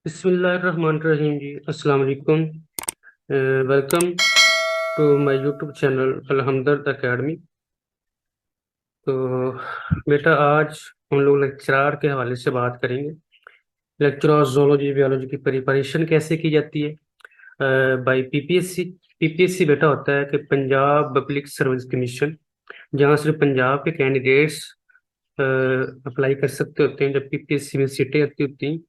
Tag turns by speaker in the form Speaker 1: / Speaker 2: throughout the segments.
Speaker 1: बिस्मिल्लाहिर्रहमानिर्रहीम जी। अस्सलाम वालेकुम। Welcome to my YouTube channel अलहमदर्द एकेडमी। तो बेटा आज हम लोग लेक्चरार के हवाले से बात करेंगे। लेक्चर जोलॉजी बायोलॉजी की प्रिपरेशन कैसे की जाती है बाय पीपीएससी। पीपीएससी बेटा होता है कि पंजाब पब्लिक सर्विस कमीशन, जहाँ सिर्फ पंजाब के कैंडिडेट्स अप्लाई कर सकते होते हैं जब पीपीएससी में सीटें आती होती हैं।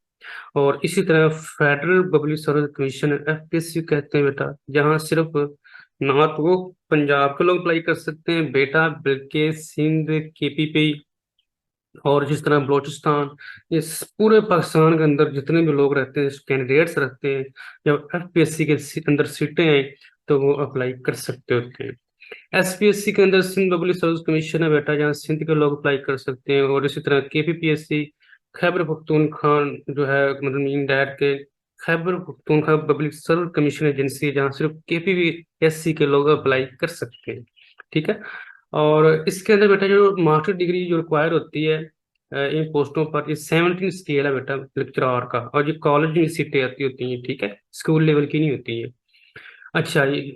Speaker 1: और इसी तरह federal public service commission FPSC कहते हैं बेटा, जहाँ सिर्फ ना तो वो पंजाब के लोग अप्लाई कर सकते हैं बेटा, बल्कि सिंध, केपीपी और जिस तरह बलूचिस्तान, इस पूरे पाकिस्तान के अंदर जितने भी लोग रहते हैं, कैंडिडेट्स रहते हैं, जब एफपीएससी के अंदर सीटें हैं तो वो अप्लाई कर सकते होते हैं। एसपीएससी के अंदर सिंध पब्लिक सर्विस कमीशन है बेटा, जहाँ सिंध के लोग अप्लाई कर सकते हैं। और इसी तरह केपीपीएससी खैबर पख्तूनख्वा जो है, मतलब इंडिया के Khyber Pakhtunkhwa public service commission agency है, जहाँ सिर्फ केपीपीएससी के लोग अप्लाई कर सकते हैं। ठीक है। और इसके अंदर बेटा जो मास्टर डिग्री जो रिक्वायर होती है इन पोस्टों पर, ये 17 स्केल है बेटा लेक्चरार का, और ये कॉलेज में सीटें आती होती हैं। ठीक है, स्कूल लेवल की नहीं होती है। अच्छा, ये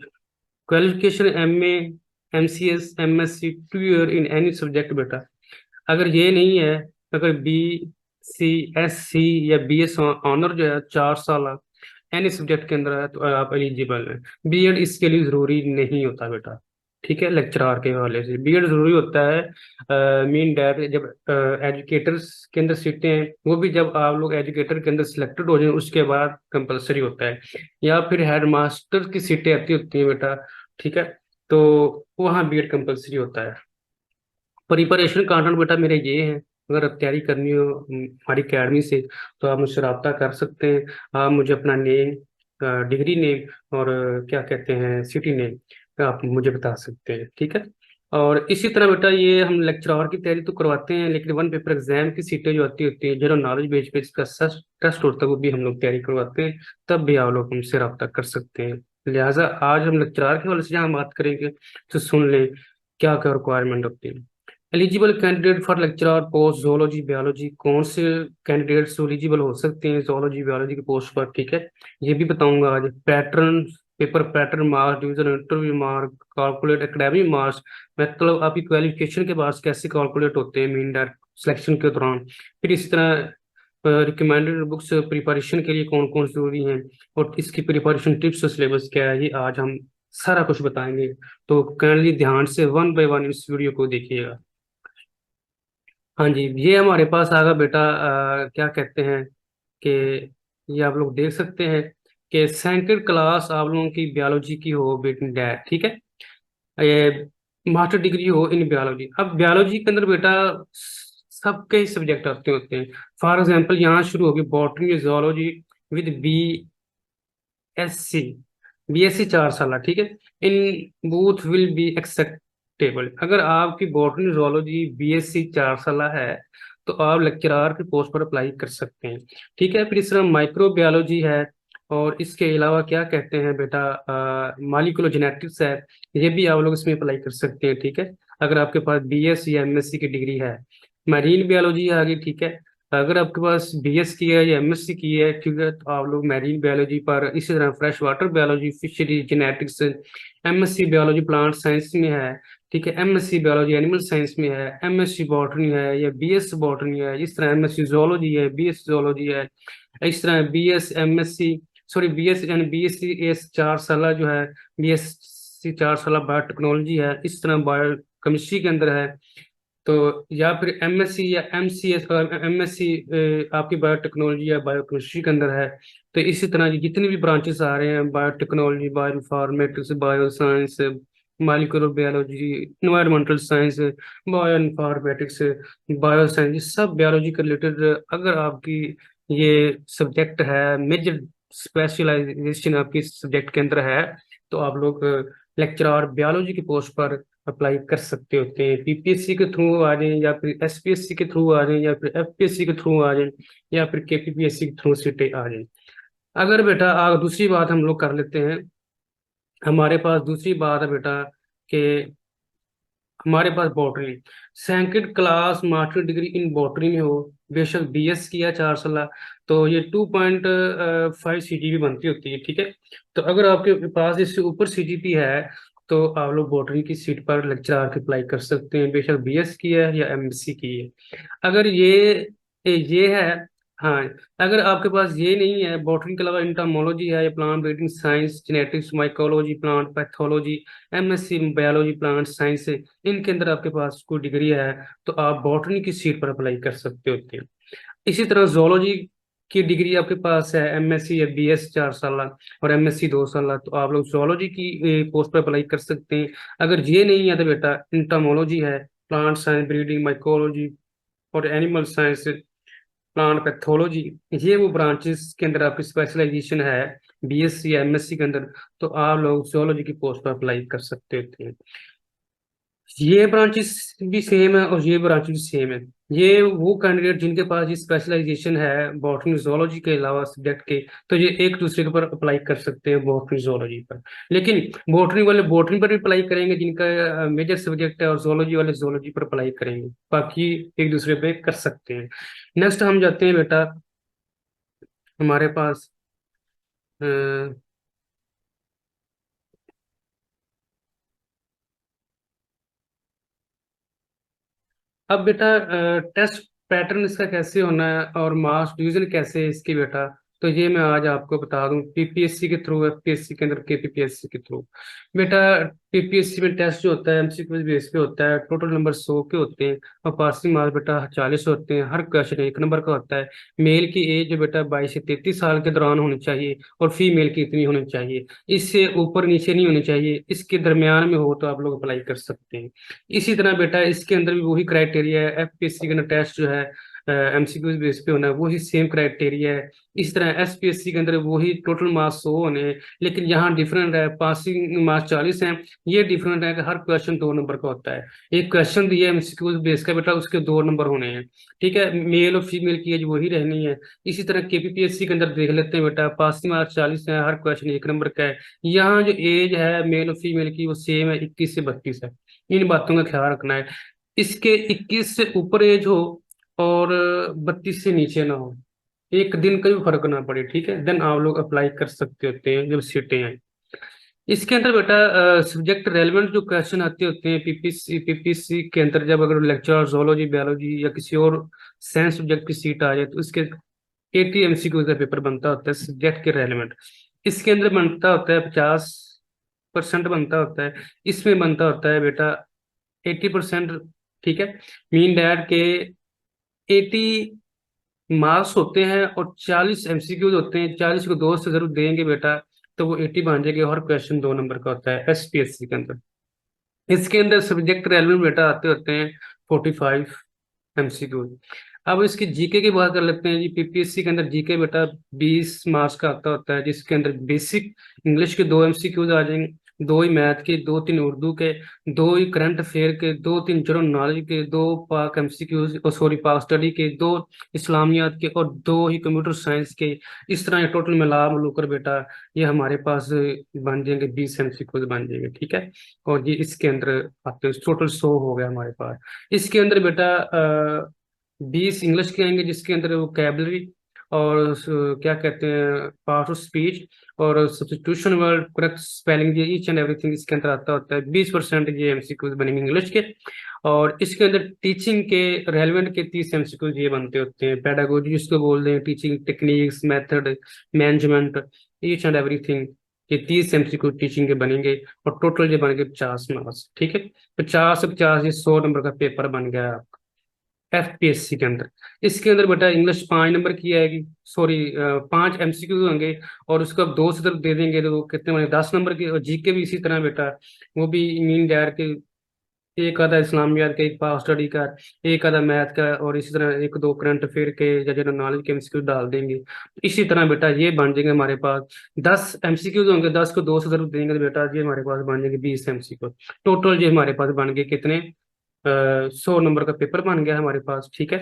Speaker 1: qualification MA, MCS, MSc, 2 year in any subject बेटा। अगर ये नहीं है, अगर बी सी एस सी या बीएस ऑनर जो है 4 साल एनी सब्जेक्ट के अंदर है तो आप एलिजिबल हैं। बीएड इसके लिए जरूरी नहीं होता बेटा। ठीक है, लेक्चरार के हवाले से बीएड जरूरी होता है मीन डैट जब एजुकेटर्स के अंदर सीटें हैं, वो भी जब आप लोग एजुकेटर के अंदर सिलेक्टेड हो जाए उसके बाद कंपलसरी होता है। या फिर हेड मास्टर की सीटें आती होती हैं बेटा। ठीक है, तो वहाँ बीएड कंपलसरी होता है। प्रिपरेशन कंटेंट बेटा मेरे ये हैं, अगर आप तैयारी करनी हो हमारी अकेडमी से तो आप मुझसे रब्ता कर सकते हैं। आप मुझे अपना नेम, डिग्री नेम और क्या कहते हैं सिटी नेम आप मुझे बता सकते हैं। ठीक है। और इसी तरह बेटा ये हम लेक्चरार की तैयारी तो करवाते हैं, लेकिन वन पेपर एग्जाम की सीटें जो आती होती है जनरल नॉलेज बेस पे इसका टेस्ट होता है, वो भी हम लोग तैयारी करवाते हैं। तब भी आप लोग हमसे रब्ता कर सकते हैं। लिहाजा आज हम लेक्चरार के हवाले से जहाँ बात करेंगे तो सुन लें क्या क्या रिक्वायरमेंट होती है। Eligible candidate for lecturer post zoology biology, कौन से कैंडिडेट्स एलिजिबल हो सकते हैं जोलॉजी बायोलॉजी की पोस्ट पर। ठीक है, ये भी बताऊंगा आज। Pattern, paper pattern, marks division, interview mark, calculate academic marks, मतलब आपकी क्वालिफिकेशन के मार्क्स कैसे कैलकुलेट होते हैं मीन डायरेक्ट सिलेक्शन के दौरान। फिर इस तरह रिकमेंडेड बुक्स प्रिपरेशन के लिए कौन कौन जरूरी हैं, और इसकी प्रिपरेशन टिप्स और सिलेबस क्या है, ये आज हम सारा कुछ बताएंगे। तो काइंडली ध्यान से वन बाय वन इस वीडियो को देखिएगा। हाँ जी, ये हमारे पास आगा बेटा क्या कहते हैं कि ये आप लोग देख सकते हैं कि सेंट्रल क्लास आप लोगों की बायोलॉजी की हो बेटी डैट। ठीक है, ये मास्टर डिग्री हो इन बायोलॉजी। अब बायोलॉजी के अंदर बेटा सबके ही सब्जेक्ट आते होते हैं। फॉर एग्जांपल यहाँ शुरू होगी botany zoology with BSc, BSc 4 साल। ठीक है, in both will be acceptable. अगर आपकी बॉटनी जोलॉजी BSc 4 साल है तो आप लेक्चरार की पोस्ट पर अप्लाई कर सकते हैं। ठीक है, फिर इस तरह माइक्रोबायोलॉजी है, और इसके अलावा क्या कहते हैं बेटा मॉलिक्यूलर जेनेटिक्स है, ये भी आप लोग इसमें अप्लाई कर सकते हैं। ठीक है, अगर आपके पास BS या MSc की डिग्री है। मैरीन बायोलॉजी है आगे। ठीक है, अगर आपके पास BS की है या MSc की है, ठीक है, तो आप लोग मैरीन बायोलॉजी पर, इसी तरह fresh water biology, fishery genetics, MSc biology plant science में है। ठीक है, MSc बायोलॉजी एनिमल साइंस में है, MSc बॉटनी है या BS बॉटनी है, इस तरह MSc जोलॉजी है, BS जोलॉजी है, इस तरह BS MSc, सॉरी BS यानी BSc एस 4 साल जो है, BSc 4 साल बायोटेक्नोलॉजी है, इस तरह बायो केमिस्ट्री के अंदर है। तो या फिर MSc या MCS, MSc आपकी बायोटेक्नोलॉजी या बायोकेमिस्ट्री के अंदर है। तो इसी तरह जितने भी ब्रांचेस आ रहे हैं, biotechnology, bio informatics, bio science, molecular biology, environmental science, bio informatics, bio science, ये सब बायोलॉजी के रिलेटेड अगर आपकी ये सब्जेक्ट है, मेजर स्पेशलाइजेशन आपकी सब्जेक्ट के अंदर है, तो आप लोग लेक्चरर बायोलॉजी की पोस्ट पर अप्लाई कर सकते होते हैं। पीपीएससी के थ्रू आ जाएं, या फिर SPSC के थ्रू आ जाएं, या फिर FPSC के थ्रू आ जाएं, या फिर KPPSC के थ्रू सीटें आ जाएं। अगर बेटा दूसरी बात हम लोग कर लेते हैं, हमारे पास दूसरी बात है बेटा कि हमारे पास botany, second class master degree in botany में हो, बेशक बीएस किया 4 साल, तो ये 2.5 CGP बनती होती है, ठीक है। तो अगर आपके पास इससे ऊपर सीजीपी है तो आप लोग बॉटनी की सीट पर लेक्चरर की अप्लाई कर सकते हैं, बेशक बीएस की है या एमएससी की है। अगर ये है, हाँ, अगर आपके पास ये नहीं है, बॉटनी के अलावा इंटरमोलॉजी है या plant breeding science, genetics, mycology, plant pathology, MSc biology plant science, इनके अंदर आपके पास कोई डिग्री है तो आप बॉटनी की सीट पर अप्लाई कर सकते होते हैं। इसी तरह जोलॉजी की डिग्री आपके पास है, एमएससी या बीएस 4 साल और एमएससी 2 साल, तो आप लोग जोलॉजी की पोस्ट पर अप्लाई कर सकते हैं। अगर ये नहीं है तो बेटा इंटरमोलॉजी है, प्लांट साइंस, ब्रीडिंग, माइकोलॉजी और एनिमल साइंस, प्लांट पैथोलॉजी, ये वो ब्रांचेस के अंदर आपकी स्पेशलाइजेशन है बीएससी या एमएससी के अंदर, तो आप लोग जोलॉजी की पोस्ट पर अप्लाई कर सकते होते हैं। ये ब्रांचेस भी सेम है और ये ब्रांचेस भी सेम है। ये वो कैंडिडेट जिनके पास ये स्पेशलाइजेशन है बॉटनी जोलॉजी के अलावा सब्जेक्ट के, तो ये एक दूसरे के ऊपर अप्लाई कर सकते हैं बॉटनी जोलॉजी पर। लेकिन बॉटनी वाले बॉटनी पर भी अप्लाई करेंगे जिनका मेजर सब्जेक्ट है, और जोलॉजी वाले जोलॉजी पर अप्लाई करेंगे, बाकी एक दूसरे पे कर सकते हैं। नेक्स्ट हम जाते हैं बेटा, हमारे पास अ, अब बेटा टेस्ट पैटर्न इसका कैसे होना है और मार्क्स डिवीजन कैसे है इसकी बेटा, तो ये मैं आज आपको बता दूं, पीपीएससी के थ्रू, एफपीएससी के अंदर केपीपीएससी के थ्रू। बेटा पीपीएससी में टेस्ट जो होता है एमसीक्यू बेस पे होता है, टोटल नंबर 100 के होते हैं और पासिंग मार्क्स बेटा 40 होते हैं। हर क्वेश्चन 1 नंबर का होता है। मेल की एज जो बेटा 22 से 33 साल के दौरान होनी चाहिए और फीमेल की इतनी होनी चाहिए, इससे ऊपर नीचे नहीं होनी चाहिए, इसके दरमियान में हो तो आप लोग अप्लाई कर सकते हैं। इसी तरह बेटा इसके अंदर भी वही क्राइटेरिया है, एफपीएससी का टेस्ट जो है एमसीक्यू बेस पे होना है, वही सेम क्राइटेरिया है। इस तरह एसपीएससी के अंदर वही टोटल मार्क्स 100 होने हैं, लेकिन यहाँ डिफरेंट है, पासिंग मार्क्स 40 हैं। ये डिफरेंट है कि हर क्वेश्चन 2 नंबर का होता है। एक क्वेश्चन दिया है एमसीक्यू बेस का बेटा, उसके 2 नंबर होने हैं, ठीक है। मेल और फीमेल की एज वही रहनी है। इसी तरह केपीपीएससी के अंदर देख लेते हैं बेटा, पासिंग मार्क्स 40 है, हर क्वेश्चन 1 नंबर का है। यहाँ जो एज है मेल और फीमेल की वो सेम है, 21 से 32 है। इन बातों का ख्याल रखना है। इसके 21 से ऊपर एज हो और 32 से नीचे ना हो, एक दिन का भी फर्क ना पड़े, ठीक है, देन आप लोग अप्लाई कर सकते होते हैं जब सीटें आए। इसके अंदर बेटा सब्जेक्ट रेलेवेंट जो क्वेश्चन आते होते हैं पीपीसी के अंदर, जब अगर लेक्चर जोलॉजी, बायोलॉजी या किसी और साइंस सब्जेक्ट की सीट आ जाए तो इसके 80 MCQ का पेपर बनता होता है सब्जेक्ट के रेलेवेंट। इसके अंदर बनता होता है 50% बनता होता है, इसमें बनता होता है बेटा 80%, ठीक है। मीन डैट के 80 मार्क्स होते हैं और 40 MCQ होते हैं, 40 को 2 से जरूर देंगे बेटा तो वो 80 बन जाएगी। हर क्वेश्चन 2 नंबर का होता है एसपीएससी के अंदर। इसके अंदर सब्जेक्ट रेलेवेंट बेटा आते होते हैं 45 MCQ। अब इसकी जीके की बात कर लेते हैं जी। पीपीएससी के अंदर जीके बेटा 20 मार्क्स का आता होता है, जिसके अंदर बेसिक इंग्लिश के 2 MCQs आ जाएंगे, 2 ही मैथ के, 2-3 उर्दू के, 2 ही करंट अफेयर के, 2-3 जनरल नॉलेज के, 2 पाक MCQs और सॉरी पाक स्टडी के, 2 इस्लामियात के और 2 ही कंप्यूटर साइंस के। इस तरह टोटल मिला मिलकर बेटा ये हमारे पास बन जाएंगे, 20 MCQs बन जाएंगे, ठीक है। और ये इसके अंदर आते हैं, टोटल 100 हो गया हमारे पास। इसके अंदर बेटा 20 इंग्लिश के आएंगे, जिसके अंदर वोकैबलरी और क्या कहते हैं पार्ट ऑफ स्पीच और सब्स्टिट्यूशन वर्ड, करेक्ट स्पेलिंग, ये ईच एंड एवरीथिंग इसके अंदर आता होता है। 20% ये एमसीक्यूज बनेंगे इंग्लिश के। और इसके अंदर टीचिंग के रेलेवेंट के 30 MCQs ये बनते होते हैं। पेडागोजी जिसको बोल रहे हैं, teaching techniques, method, management, each and everything, ये 30 MCQ टीचिंग के बनेंगे और टोटल ये बन गए 50 मार्क्स, ठीक है। 50 से 50 ये 100 नंबर का पेपर बन गया एफपीएससी के अंदर। इसके अंदर बेटा इंग्लिश 5 नंबर की आएगी, सॉरी 5 MCQ होंगे और उसको अब 2 से तरफ दे देंगे तो वो कितने बने 10 नंबर की। और जीके भी इसी तरह बेटा, वो भी मीन डायर के, एक आधा इस्लामियात का, एक पावर स्टडी का, एक आधा मैथ का और इसी तरह 1-2 करंट अफेयर के या जनरल नॉलेज के एमसीक्यू डाल देंगे। इसी तरह बेटा ये बन जाएंगे हमारे पास 10 MCQ होंगे, 10 को 2 से जरूर देंगे तो बेटा ये हमारे पास बन जाएंगे 20 MCQ। टोटल ये हमारे पास बन गए कितने, 100 नंबर का पेपर बन गया हमारे पास, ठीक है।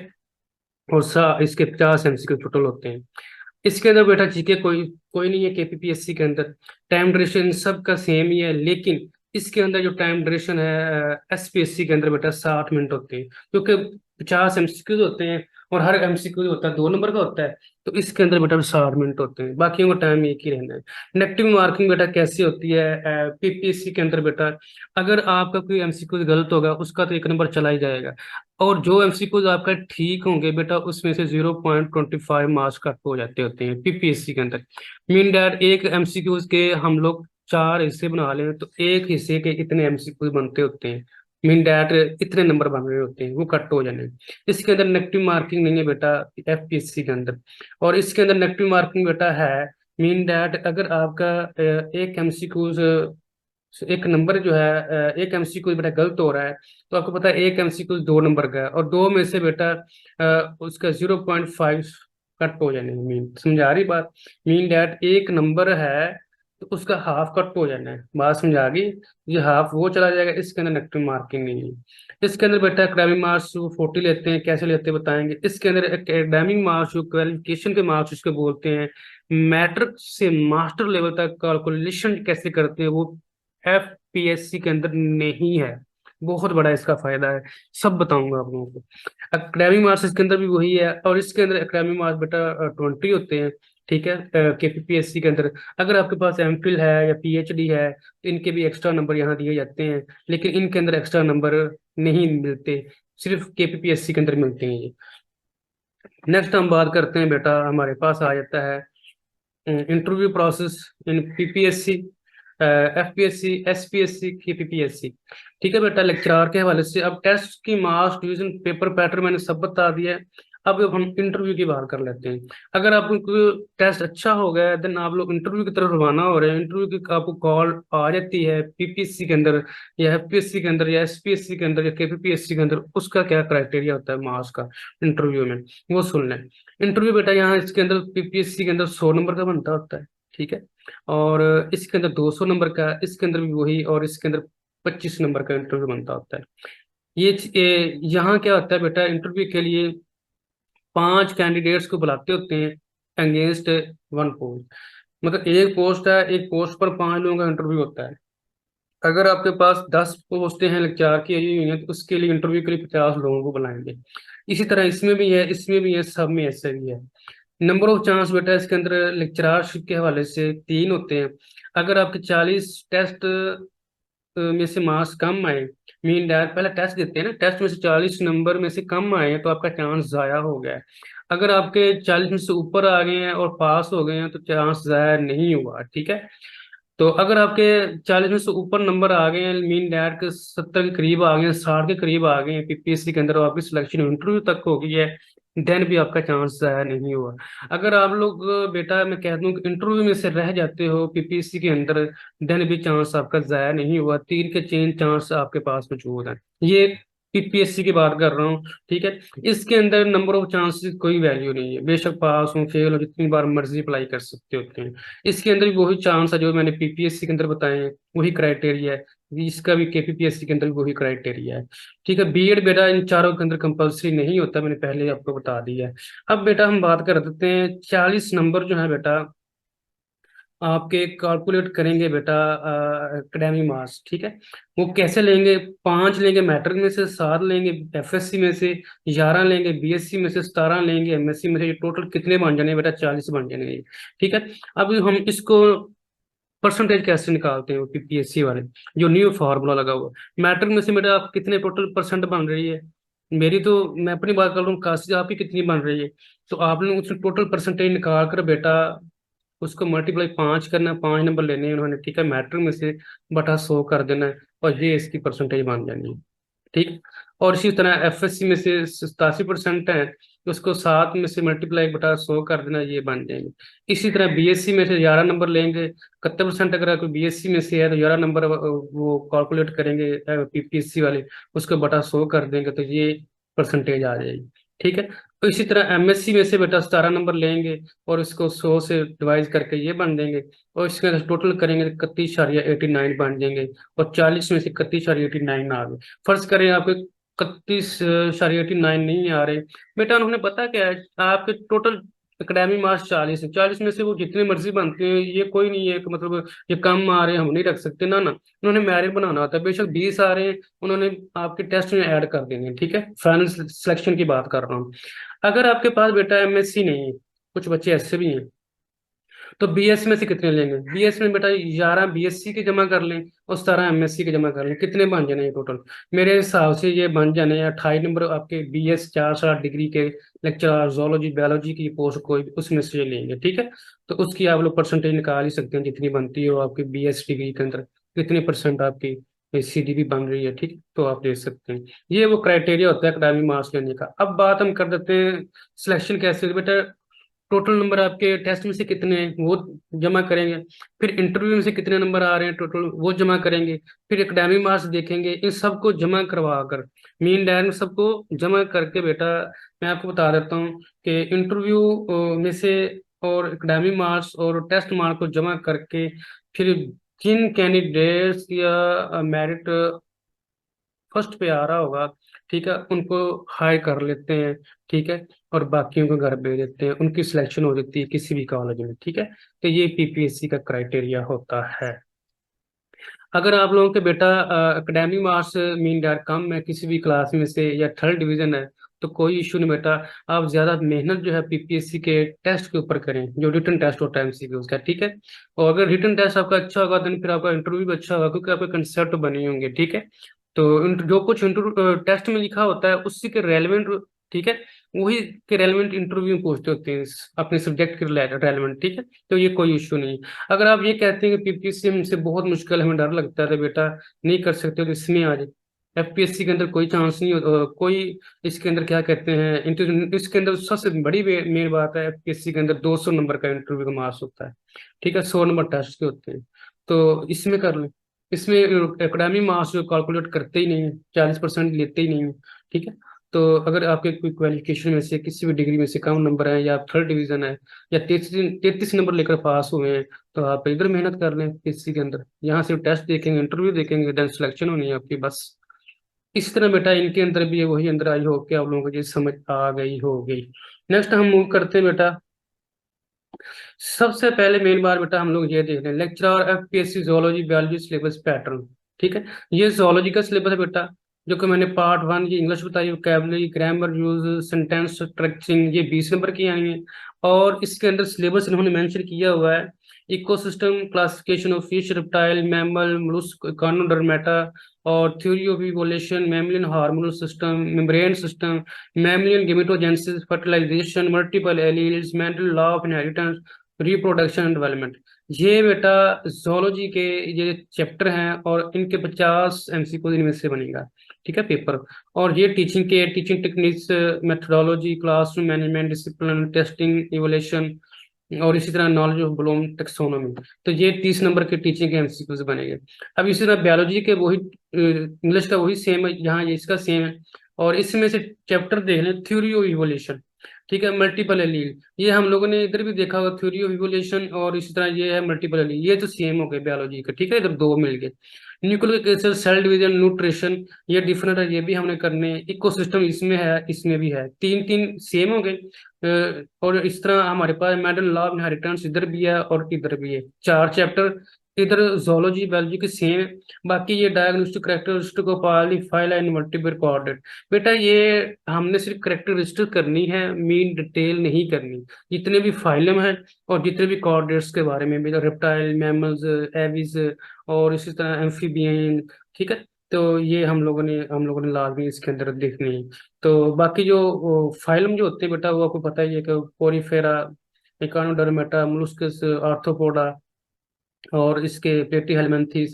Speaker 1: और इसके 50 MCQ टोटल होते हैं। इसके अंदर बेटा जीके कोई कोई नहीं है केपीपीएससी के अंदर। टाइम ड्यूरेशन सबका सेम ही है, लेकिन इसके अंदर जो टाइम ड्यूरेशन है एसपीएससी के अंदर बेटा 60 मिनट होते हैं, क्योंकि 50 एमसीक्यूज होते हैं और हर एमसीक्यू होता है 2 नंबर का होता है। तो इसके अंदर बेटा 60 मिनट होते हैं, बाकियों का टाइम एक ही रहना है। नेगेटिव मार्किंग बेटा कैसी होती है पीपीएससी के अंदर बेटा, अगर आपका कोई एमसीक्यू गलत होगा उसका तो 1 नंबर चला ही जाएगा, और जो एमसीक्यूज आपका ठीक होंगे बेटा उसमें से 0.25 मार्क्स कट हो जाते होते हैं पीपीएससी के अंदर। मीन डैट एक एमसीक्यूज के हम लोग 4 हिस्से बना लें तो एक हिस्से के इतने एमसीक्यू बनते होते हैं, मीन डैट इतने नंबर बन रहे होते हैं, वो कट हो जाने। इसके अंदर नेगेटिव मार्किंग नहीं है बेटा एफपीएससी के अंदर। और इसके अंदर नेगेटिव मार्किंग बेटा है, मीन डैट अगर आपका एक एमसीक्यू एक नंबर जो है एक एमसीक्यू बेटा गलत हो रहा है, तो आपको पता है एक एमसीक्यू 2 नंबर का है, और दो में से बेटा उसका 0.5 कट हो जाने, मीन समझा रही बात। मीन डैट एक नंबर है तो उसका हाफ कट हो जाना है, बात समझा गई। ये हाफ वो चला जाएगा, इसके अंदर नेगेटिव मार्किंग नहीं है। इसके अंदर बेटा एकेडमिक मार्क्स 40 लेते हैं, कैसे लेते हैं बताएंगे। इसके अंदर एकेडमिक मार्क्स जो क्वालिफिकेशन के मार्क्स उसके बोलते हैं, मैट्रिक से मास्टर लेवल तक कैलकुलेशन कैसे करते हैं, वो एफपीएससी के अंदर नहीं है। बहुत बड़ा इसका फायदा है, सब बताऊंगा आप लोगों को। एकेडमिक मार्क्स इसके अंदर भी वही है, और इसके अंदर एकेडमिक मार्क्स बेटा 20 होते हैं, ठीक है केपीपीएससी के अंदर। अगर आपके पास एमफिल है या पीएचडी है तो इनके भी एक्स्ट्रा नंबर यहाँ दिए जाते हैं, लेकिन इनके अंदर एक्स्ट्रा नंबर नहीं मिलते, सिर्फ केपीपीएससी के अंदर मिलते हैं ये। नेक्स्ट हम बात करते हैं बेटा, हमारे पास आ जाता है interview process in PPSC FPSC SPSC की पीपीएससी। ठीक है बेटा, लेक्चरार के हवाले से अब टेस्ट की मार्क्स डिवीजन पेपर पैटर्न मैंने सब बता दिया है। अब हम इंटरव्यू की बात कर लेते हैं। अगर आपको टेस्ट अच्छा हो गया देन आप लोग इंटरव्यू की तरफ रवाना हो रहे हैं। इंटरव्यू की आपको कॉल आ जाती है पीपीएससी के अंदर या एफपीएससी के अंदर या एसपीएससी के अंदर या केपीपीएससी के अंदर, उसका क्या क्राइटेरिया होता है मार्क्स का इंटरव्यू में, वो सुन लें। इंटरव्यू बेटा यहाँ इसके अंदर पीपीएससी के अंदर 100 नंबर का बनता होता है, ठीक है। और इसके अंदर 200 नंबर का, इसके अंदर भी वही, और इसके अंदर 25 नंबर का इंटरव्यू बनता होता है। यहाँ क्या होता है बेटा, इंटरव्यू के लिए 5 कैंडिडेट्स को बुलाते होते हैं अगेंस्ट 1 पोस्ट। मतलब एक पोस्ट है, एक पोस्ट पर 5 लोगों का इंटरव्यू होता है। अगर आपके पास 10 पोस्टें हैं लेक्चर की आई हुई हैं तो उसके लिए इंटरव्यू के लिए 50 लोगों को बुलाएंगे। इसी तरह इसमें भी है, इसमें भी है, सब में ऐसे भी है। नंबर ऑफ चांस बेटा इसके अंदर लेक्चरारशिप के हवाले से 3 होते हैं। अगर आपके 40 टेस्ट में से मार्क्स कम आए, मीन डैट पहले टेस्ट देते हैं ना, टेस्ट में से 40 नंबर में से कम आए हैं तो आपका चांस जाया हो गया है। अगर आपके 40 में से ऊपर आ गए हैं और पास हो गए हैं तो चांस जाया नहीं हुआ, ठीक है। तो अगर आपके 40 में से ऊपर नंबर आ गए हैं, मीन डैट के 70 के करीब आ गए हैं, 60 के करीब आ गए हैं पीपीएससी के अंदर, और आपकी सिलेक्शन इंटरव्यू तक हो गई है, देन भी आपका चांस जाया नहीं हुआ। अगर आप लोग बेटा मैं कह दूं कि इंटरव्यू में से रह जाते हो पीपीएससी के अंदर, देन भी चांस आपका जाया नहीं हुआ, 3 के चेंज चांस आपके पास मौजूद है। ये पीपीएससी की बात कर रहा हूँ, ठीक है। इसके अंदर नंबर ऑफ चांसेस कोई वैल्यू नहीं है, बेशक पास हो फेल हो जितनी बार मर्जी अप्लाई कर सकते होते हैं। इसके अंदर भी वही चांस है जो मैंने पीपीएससी के अंदर बताए हैं, वही क्राइटेरिया है। इसका भी केपीपीएससी के अंदर भी वही क्राइटेरिया है, ठीक है। बीएड बेटा इन चारों के अंदर कंपलसरी नहीं होता, मैंने पहले ही आपको बता दिया है। अब बेटा हम बात कर देते हैं 40 नंबर जो है बेटा आपके कैलकुलेट करेंगे बेटा एकेडमिक मार्क्स, ठीक है। वो कैसे लेंगे, 5 लेंगे मैट्रिक में से, 7 लेंगे एफएससी में से, 11 लेंगे बीएससी में से, 17 लेंगे एमएससी में से, ये टोटल कितने बन जाने बेटा 40 बन जाने, ठीक है। अब हम इसको परसेंटेज कैसे निकालते हैं पीपीएससी वाले, जो न्यू फार्मूला लगा हुआ मैट्रिक में से बेटा आप कितने टोटल परसेंट बन रही है। मेरी तो मैं अपनी बात कर रहा हूँ, काशी आपकी कितनी बन रही है, तो आपने उसमें टोटल परसेंटेज निकाल कर बेटा उसको मल्टीप्लाई 5 करना है, 5 नंबर लेने हैं उन्होंने, ठीक है। मैट्रिक में से बटा 100 कर देना है, और ये इसकी परसेंटेज बन जानी है, ठीक। और इसी तरह एफएससी में से 87% है तो उसको 7 में से मल्टीप्लाई बटा 100 कर देना, ये बन जाएंगे। इसी तरह बीएससी में से 11 नंबर लेंगे, 71% अगर कोई बीएससी में से है तो 11 नंबर वो कैलकुलेट करेंगे पीपीएससी वाले, उसको बटा 100 कर देंगे तो ये परसेंटेज आ जाएगी, ठीक है। तो इसी तरह एमएससी में से बेटा 17 नंबर लेंगे और इसको 100 से डिवाइड करके ये बन देंगे, और इसके टोटल करेंगे 31.89 बन जाएंगे, और 40 में से 31.89 आ गए। फर्ज करें आपके 31.89 नहीं आ रहे बेटा, उन्होंने पता क्या है आपके टोटल एकेडमिक मार्क्स 40 है, 40 में से वो जितने मर्जी बनते हैं, ये कोई नहीं है कि मतलब ये कम आ रहे हैं हम नहीं रख सकते ना ना। उन्होंने मेरिट बनाना होता है, बेशक 20 आ रहे हैं, उन्होंने आपके टेस्ट में ऐड कर देंगे, ठीक है। फाइनल सिलेक्शन की बात कर रहा हूँ। अगर आपके पास बेटा एमएससी नहीं है, कुछ बच्चे ऐसे भी हैं, तो बीएस में से कितने लेंगे? बीएस में बेटा 11 बीएससी के जमा कर लें और 17 एमएससी के जमा कर लें, कितने बन जाने हैं टोटल? मेरे हिसाब से ये बन जाने हैं 28 नंबर आपके बीएस 4 साल डिग्री के लेक्चरर जोलॉजी बायोलॉजी की पोस्ट कोई भी उसमें से लेंगे, ठीक है। तो उसकी आप लोग परसेंटेज निकाल ही सकते हैं, जितनी बनती है वो आपकी बीएस डिग्री के अंदर कितने परसेंट आपकी सीडीपी बन रही है, ठीक है। तो आप देख सकते हैं, ये वो क्राइटेरिया होता है एकेडमिक मार्क्स लेने का। अब बात हम कर देते हैं सिलेक्शन कैसे बेटा। टोटल नंबर आपके टेस्ट में से कितने हैं वो जमा करेंगे, फिर इंटरव्यू में से कितने नंबर आ रहे हैं टोटल वो जमा करेंगे, फिर एकेडमिक मार्क्स देखेंगे, इन सबको जमा करवा कर मीन डायरेक्ट में सबको जमा करके बेटा मैं आपको बता देता हूँ कि इंटरव्यू में से और एकेडमिक मार्क्स और टेस्ट मार्क्स को जमा करके फिर जिन कैंडिडेट्स या मेरिट फर्स्ट पे आ रहा होगा, ठीक है, उनको हाई कर लेते हैं, ठीक है, और बाकियों को घर भेज देते हैं, उनकी सिलेक्शन हो जाती है किसी भी कॉलेज में, ठीक है। तो ये पीपीएससी का क्राइटेरिया होता है। अगर आप लोगों के बेटा एकेडमिक मार्क्स मीन यार कम है किसी भी क्लास में से या थर्ड डिवीजन है, तो कोई इशू नहीं बेटा। आप ज्यादा मेहनत जो है पीपीएससी के टेस्ट के ऊपर करें, जो रिटन टेस्ट होता है एमसीक्यू उसका, ठीक है। और अगर रिटन टेस्ट आपका अच्छा होगा तो फिर आपका इंटरव्यू भी अच्छा होगा, क्योंकि आपके कंसेप्ट बने होंगे, ठीक है। तो जो कुछ इंटरव्यू टेस्ट में लिखा होता है उसी के रेलिवेंट, ठीक है, वही के रेलिवेंट इंटरव्यू में पूछते होते हैं अपने सब्जेक्ट के रेलिवेंट, ठीक है। तो ये कोई इशू नहीं है। अगर आप ये कहते हैं कि पीपीएससी हमसे बहुत मुश्किल हमें डर लगता है, तो बेटा नहीं कर सकते तो इसमें आ जाए। एफपीएससी के अंदर कोई चांस नहीं होता कोई। इसके अंदर क्या कहते हैं इसके अंदर सबसे बड़ी मेन बात है, एफपीएससी के अंदर 200 नंबर का इंटरव्यू का मार्क्स होता है, ठीक है, 100 नंबर टेस्ट के होते हैं। तो इसमें कर लें। इसमें एकेडमिक मार्क्स कैलकुलेट करते ही नहीं है, 40% लेते ही नहीं है, ठीक है। तो अगर आपके कोई क्वालिफिकेशन में से किसी भी डिग्री में से कम नंबर है या थर्ड डिवीजन है या 33 नंबर लेकर पास हुए हैं, तो आप इधर मेहनत कर लें किसी के अंदर, यहाँ सिर्फ टेस्ट देखेंगे इंटरव्यू देखेंगे देन सिलेक्शन होनी है आपकी बस। इस तरह बेटा इनके अंदर भी वही अंदर आई हो कि आप लोगों को ये समझ आ गई होगी। नेक्स्ट हम मूव करते हैं बेटा। सबसे पहले मेन बार बेटा हम लोग ये देख रहे हैं lecturer FPSC zoology biology syllabus pattern, ठीक है। ये जोलॉजी का सिलेबस है बेटा, जो कि मैंने पार्ट 1 ये इंग्लिश बताई, vocabulary grammar use sentence structuring, ये 20 नंबर की आई है। और इसके अंदर सिलेबस इन्होंने मेंशन किया हुआ है ecosystem classification of fish reptile mammal mollusc echinodermata, और theory of evolution mammalian hormonal system membrane system mammalian gametogenesis fertilisation multiple alleles Mendel law of inheritance reproduction and development. ये बेटा जोलॉजी के ये chapter हैं और इनके 50 एमसीक्यू इनमें से बनेगा, ठीक है, पेपर। और ये teaching techniques methodology classroom management discipline testing evolution और इसी तरह नॉलेज ऑफ ब्लूम टेक्सोनोमी। तो ये 30 नंबर के टीचिंग के एमसीक्यूज बनेंगे। अब इसी तरह बायोलॉजी के वही इंग्लिश का वही सेम है, यहाँ ये इसका सेम है। और इसमें से चैप्टर देख लें थ्योरी ऑफ इवोल्यूशन, ठीक है, मल्टीपल एलील, ये हम लोगों ने इधर भी देखा होगा थ्योरी ऑफ इवोल्यूशन, और इसी तरह ये है मल्टीपल एलील, ये तो सेम हो गए बायोलॉजी का, ठीक है, इधर दो मिल गए। Nucleic acid cell division nutrition ये डिफरेंट है, ये भी हमने करने। इकोसिस्टम इसमें है इसमें भी है, तीन तीन सेम हो गए। और इस तरह हमारे पास मेडल लॉ ऑफ इनहेरिटेंस इधर भी है और इधर भी है, चार चैप्टर इधर जोलॉजी बायोलॉजी के सेम है। बाकी ये diagnostic characteristic of file and multiple coordinate, बेटा ये हमने सिर्फ करेक्टरिस्टिक करनी है, मीन डिटेल नहीं करनी। जितने भी फाइलम है और जितने भी कोऑर्डिनेट्स के बारे में भी, रेप्टाइल मैमल्स एविज और इसी तरह एम्फीबियन, ठीक है। तो ये हम लोगों ने लाजमी इसके अंदर देखनी है। तो बाकी जो फाइलम जो होते हैं बेटा वो आपको पता ही है कि पोरीफेरा इकोनोडर्मेटा मोलस्कस आर्थ्रोपोडा और इसके प्लेटीहेल्मिन्थेस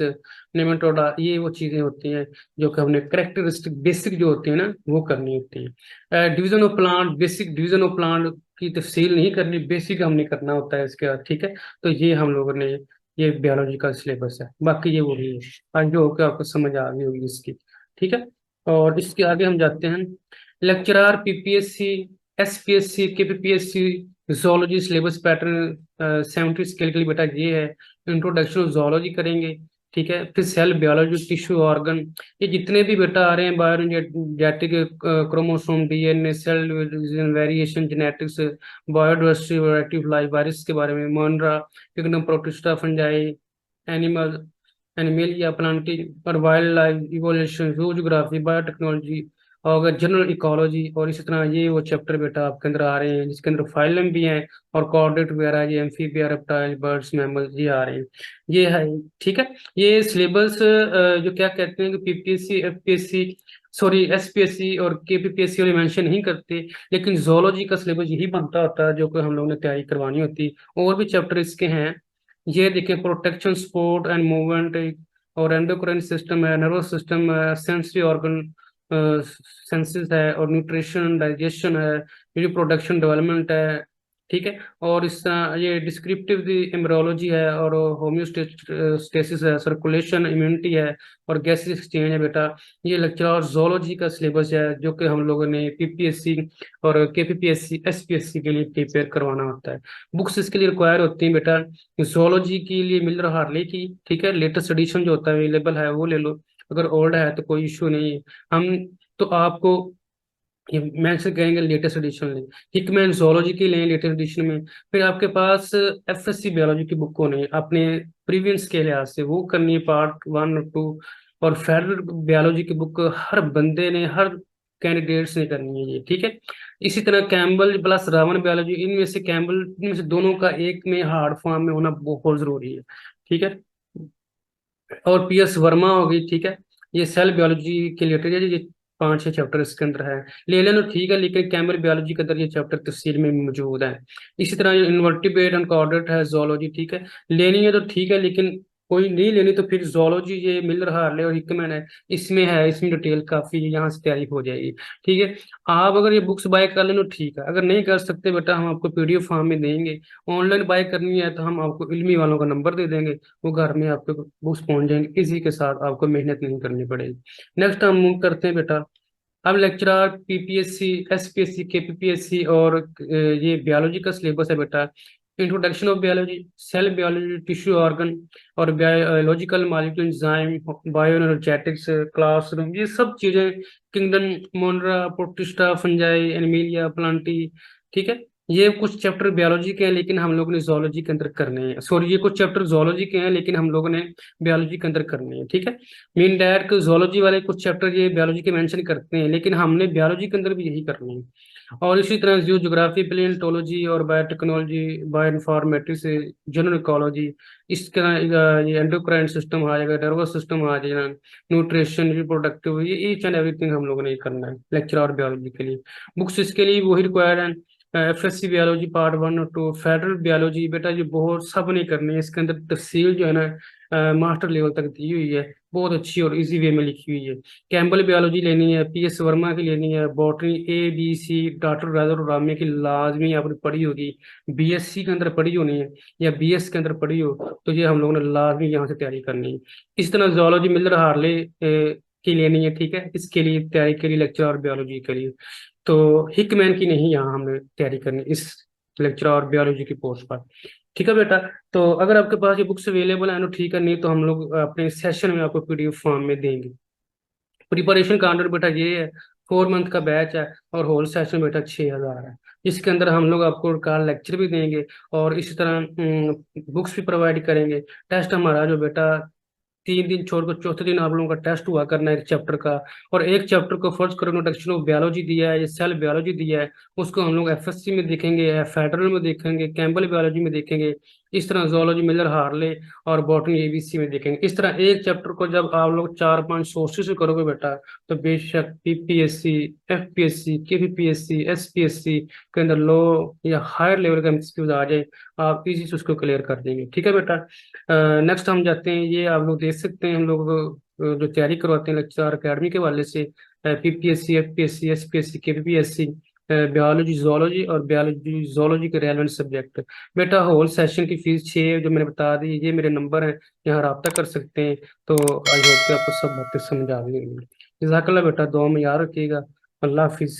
Speaker 1: नेमेटोडा, ये वो चीजें होती हैं जो कि हमने करेक्टरिस्टिक बेसिक जो होती है ना वो करनी होती है। Division of plant basic division of plant की तफसील नहीं करनी, बेसिक हमने करना होता है इसका, ठीक है। तो ये हम लोगों ने ये बायोलॉजी का सिलेबस है, बाकी ये वही है। आज जो होकर आपको समझ आ गई होगी इसकी, ठीक है। और इसके आगे हम जाते हैं लेक्चरर पीपीएससी एसपीएससी के PPSC zoology syllabus pattern 70 scale के लिए बेटा ये है। इंट्रोडक्शन ऑफ जोलॉजी करेंगे, ठीक है। फिर सेल बायोलॉजी, टिश्यू ऑर्गन, ये जितने भी बेटा आ रहे हैं, biogenetic, chromosome, DNA, cell variation, genetics, biodiversity, variety of life, virus के बारे में, Monera, kingdom, Protista, fungi, animal, animal या प्लांटिंग और wild life, evolution, zoology, biotechnology और जनरल इकोलॉजी। और इसी तरह ये वो चैप्टर बेटा आपके अंदर आ रहे हैं जिसके अंदर फाइलम भी हैं और कॉर्डेट वगैरह, ये एम्फीबिया, रेप्टाइल, बर्ड्स, मैमल्स, ये आ रहे हैं। ये है, ठीक है। ये सिलेबस जो क्या कहते हैं कि पीपीएससी, एफपीएससी, सॉरी एसपीएससी और केपीपीएससी वाले मेंशन नहीं करते, लेकिन जोलॉजी का सिलेबस यही बनता होता है जो कि हम लोगों ने तैयारी करवानी होती। और भी चैप्टर इसके हैं, ये देखिए, प्रोटेक्शन, स्पोर्ट एंड मूवमेंट और एंडोक्राइन सिस्टम है, नर्वस सिस्टम है, सेंसरी ऑर्गन सेंसेस है, और न्यूट्रिशन, डाइजेशन है, रिप्रोडक्शन, डेवलपमेंट है, ठीक है। और इस तरह ये डिस्क्रिप्टिव एम्ब्रियोलॉजी है, और होम्योस्टेसिस है, सर्कुलेशन, इम्यूनिटी है, और गैस एक्सचेंज है बेटा। ये लेक्चर और जोलॉजी का सिलेबस है जो कि हम लोगों ने पीपीएससी और केपीपीएससी, एसपीएससी के लिए प्रिपेयर करवाना होता है। बुक्स इसके लिए रिक्वायर होती हैं बेटा, जोलॉजी के लिए मिलर हार्ले की, ठीक है, लेटेस्ट एडिशन जो होता है अवेलेबल है वो ले लो, अगर ओल्ड है तो कोई इशू नहीं है। हम तो आपको ये मैथ्स से कहेंगे लेटेस्ट एडिशन लें, हिकमैन जोलॉजी की लें लेटेस्ट एडिशन में। फिर आपके पास एफएससी बायोलॉजी की बुक होनी है अपने प्रीवियस के लिहाज से, वो करनी है पार्ट 1 और 2। और फेडरल बायोलॉजी की बुक हर बंदे ने, हर कैंडिडेट्स ने करनी है ये, ठीक है। इसी तरह कैम्बल प्लस रावण बायोलॉजी, इनमें से कैम्बल, इनमें से दोनों का एक में हार्ड फॉर्म में होना बहुत जरूरी है, ठीक है। और पीएस वर्मा हो गई, ठीक है, ये सेल बायोलॉजी के रिलेटेड है, ये 5-6 चैप्टर इसके अंदर है। ले लेना ठीक है, लेकिन कैमल बायोलॉजी के अंदर ये चैप्टर तफसील में मौजूद है। इसी तरह ये इन्वर्टिब्रेट एंड कॉर्डेट है, जोलॉजी, ठीक है, लेनी है तो ठीक है, लेकिन कोई नहीं लेनी तो फिर जोलॉजी, ये मिलर हार्ले और हिकमैन है, इसमें डिटेल काफी है, यहाँ से तैयारी हो जाएगी, ठीक है। आप अगर ये बुक्स बाय कर लें तो ठीक है, अगर नहीं कर सकते बेटा हम आपको पीडीएफ फॉर्म में देंगे। ऑनलाइन बाय करनी है तो हम आपको इल्मी वालों का नंबर दे देंगे, वो घर में आपके बुक्स पहुंच जाएंगे, इसी के साथ आपको मेहनत नहीं करनी पड़ेगी। नेक्स्ट हम मूव करते हैं बेटा। अब लेक्चरर पीपीएससी, एसपीएससी, केपीपीएससी और ये बायोलॉजी का सिलेबस है बेटा। Introduction of biology, cell biology, tissue organ और biological molecule enzyme, bioenergetics, classroom, ये सब चीजें, kingdom, Monera, Protista, fungi, Animalia, Plantae, ठीक है। ये कुछ चैप्टर बायोलॉजी के हैं लेकिन हम लोगों ने जोलॉजी के अंदर करने हैं, सॉरी ये कुछ चैप्टर जोलॉजी के हैं लेकिन हम लोगों ने बायोलॉजी के अंदर करने हैं, ठीक है। मीन डायरेक्ट जोलॉजी वाले कुछ चैप्टर ये बायोलॉजी के मेंशन करते हैं लेकिन हमने बायोलॉजी के अंदर भी यही करना है। और इसी तरह ज्योग्राफी, पेलियोंटोलॉजी और biotechnology, bio informatics, general ecology, इस तरह ये एंडोक्राइन सिस्टम आ जाएगा, नर्वस सिस्टम आ जाएगा, न्यूट्रिशन, रिप्रोडक्टिव, ये ईच एंड एवरीथिंग हम लोगों ने ये करना है लेक्चर और बायोलॉजी के लिए। बुक्स इसके लिए वही रिक्वायर्ड है। एफएससी बायोलॉजी पार्ट 1 और 2, फेडरल बायोलॉजी बेटा ये बहुत सब नहीं करनी है, इसके अंदर तफसील जो है ना मास्टर लेवल तक दी हुई है, बहुत अच्छी और इजी वे में लिखी हुई है। कैम्बल बायोलॉजी लेनी है, पीएस वर्मा की लेनी है, बॉटनी ABC, डॉक्टर राजा और रामिया की लाजमी आपने पढ़ी होगी, बीएससी के अंदर पढ़ी होनी है या बीएस के अंदर पढ़ी हो, तो ये हम लोगों ने लाजमी यहाँ से तैयारी करनी है। इस तरह जोलॉजी मिलर हार्ले की लेनी है, ठीक है, इसके लिए तैयारी के लिए लेक्चर और बायोलॉजी के लिए। तो हिकमैन की नहीं यहाँ हमने तैयारी करनी इस लेक्चर और बायोलॉजी की पोस्ट पर, ठीक है बेटा। तो अगर आपके पास ये बुक्स अवेलेबल है तो ठीक है, नहीं तो हम लोग अपने सेशन में आपको पीडीएफ फॉर्म में देंगे। प्रिपरेशन का अंडर बेटा ये है, 4 मंथ का बैच है और होल सेशन बेटा 6,000 है, जिसके अंदर हम लोग आपको कार लेक्चर भी देंगे और इसी तरह बुक्स भी प्रोवाइड करेंगे। टेस्ट हमारा जो बेटा 3 दिन छोड़कर चौथे दिन आप लोगों का टेस्ट हुआ करना है एक चैप्टर का। और एक चैप्टर को फर्स्ट करो, इंट्रोडक्शन ऑफ बायोलॉजी दिया है, ये सेल बायोलॉजी दिया है, उसको हम लोग एफएससी में देखेंगे, फेडरल में देखेंगे, कैम्बल बायोलॉजी में देखेंगे, इस तरह जोलॉजी मिलर हार्ले और बॉटनी एबीसी में देखेंगे। इस तरह एक चैप्टर को जब आप लोग 4-5 सोर्सेज से करोगे बेटा, तो बेशक पीपीएससी, एफपीएससी, केपीपीएससी, एसपीएससी के अंदर लो या हायर लेवल का एमसीक्यूज आ जाए, आप इजी से उसको क्लियर कर देंगे, ठीक है बेटा। नेक्स्ट हम जाते हैं, ये आप लोग देख सकते हैं, हम लोग जो तैयारी करवाते हैं लेक्चर अकेडमी के वाले से, PPSC, FPSC, SPSC, KPSC, biology, zoology और बायोलॉजी जोलॉजी के रेलेवेंट सब्जेक्ट। बेटा होल सेशन की फीस 6 जो मैंने बता दी, ये मेरे नंबर है, यहाँ रब्ता कर सकते हैं। तो आई होप कि आपको सब बातें समझ आ गई होंगी। जज़ाकल्लाह बेटा, दुआ में याद रखिएगा। अल्लाह हाफिज।